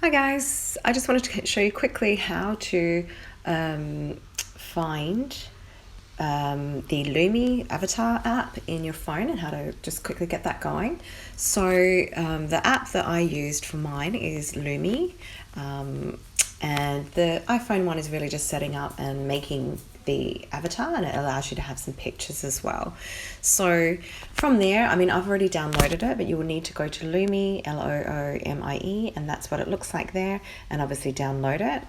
Hi guys, I just wanted to show you quickly how to find the Loomie Avatar app in your phone and how to just quickly get that going. So the app that I used for mine is Loomie, and the iPhone one is really just setting up and making the avatar, and it allows you to have some pictures as well. So from there, I mean, I've already downloaded it, but you will need to go to Loomie, Loomie, and that's what it looks like there, and obviously download it.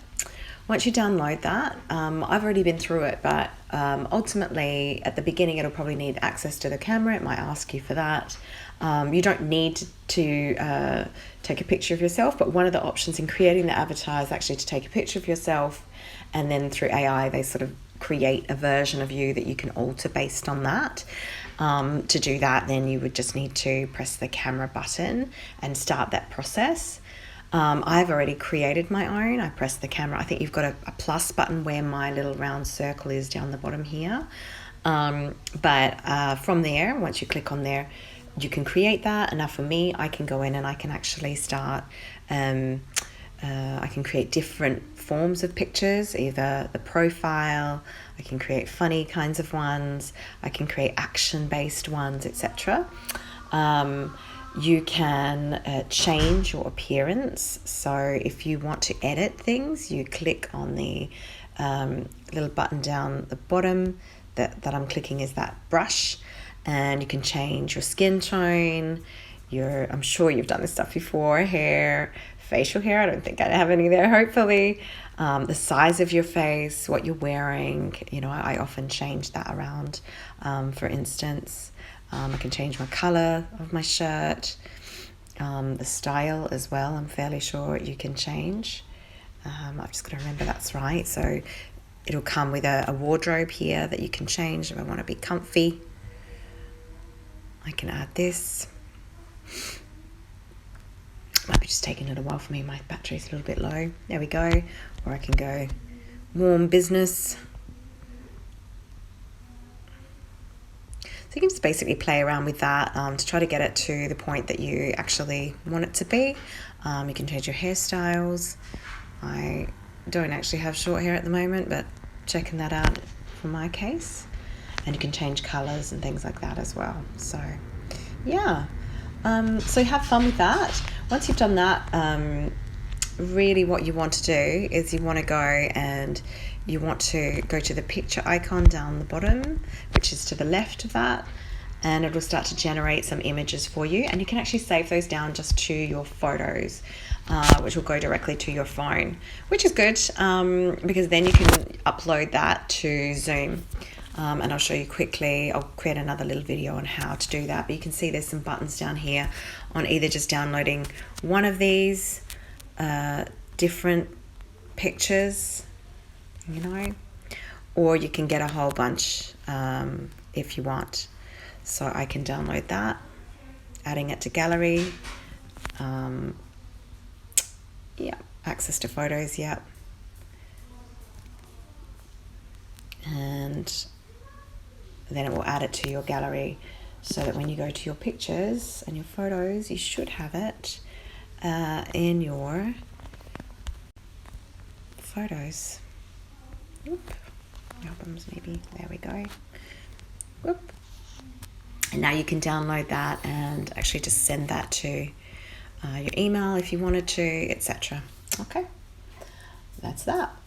Once you download that, I've already been through it, but ultimately at the beginning it'll probably need access to the camera. It might ask you for that. You don't need to take a picture of yourself, but one of the options in creating the avatar is actually to take a picture of yourself, and then through AI they sort of create a version of you that you can alter based on that. To do that, then you would just need to press the camera button and start that process. I've already created my own. I press the camera. I think you've got a plus button where my little round circle is down the bottom here. But from there, once you click on there, you can create that. And now for me, I can go in and I can actually start, I can create different forms of pictures, either the profile, I can create funny kinds of ones, I can create action-based ones, etc. You can change your appearance. So if you want to edit things, you click on the little button down the bottom that I'm clicking is that brush, and you can change your skin tone, I'm sure you've done this stuff before, hair, facial hair, I don't think I have any there, hopefully, the size of your face, what you're wearing, I often change that around. For instance, I can change my color of my shirt, the style as well, I'm fairly sure you can change. I've just got to remember that's right. So it'll come with a wardrobe here that you can change if I want to be comfy. I can add this. Might be just taking a little while for me, my battery's a little bit low. There we go. Or I can go warm business. So you can just basically play around with that to try to get it to the point that you actually want it to be. You can change your hairstyles. I don't actually have short hair at the moment, but checking that out for my case. And you can change colours and things like that as well. So yeah, so have fun with that. Once you've done that, really what you want to do is you want to go to the picture icon down the bottom, which is to the left of that, and it will start to generate some images for you, and you can actually save those down just to your photos, which will go directly to your phone, which is good, because then you can upload that to Zoom. And I'll show you quickly. I'll create another little video on how to do that, but you can see there's some buttons down here on either just downloading one of these different pictures, or you can get a whole bunch if you want. So I can download that, adding it to gallery, access to photos, and then it will add it to your gallery, so that when you go to your pictures and your photos, you should have it in your photos. Albums maybe, there we go. Whoop. And now you can download that and actually just send that to your email if you wanted to, etc. Okay, that's that.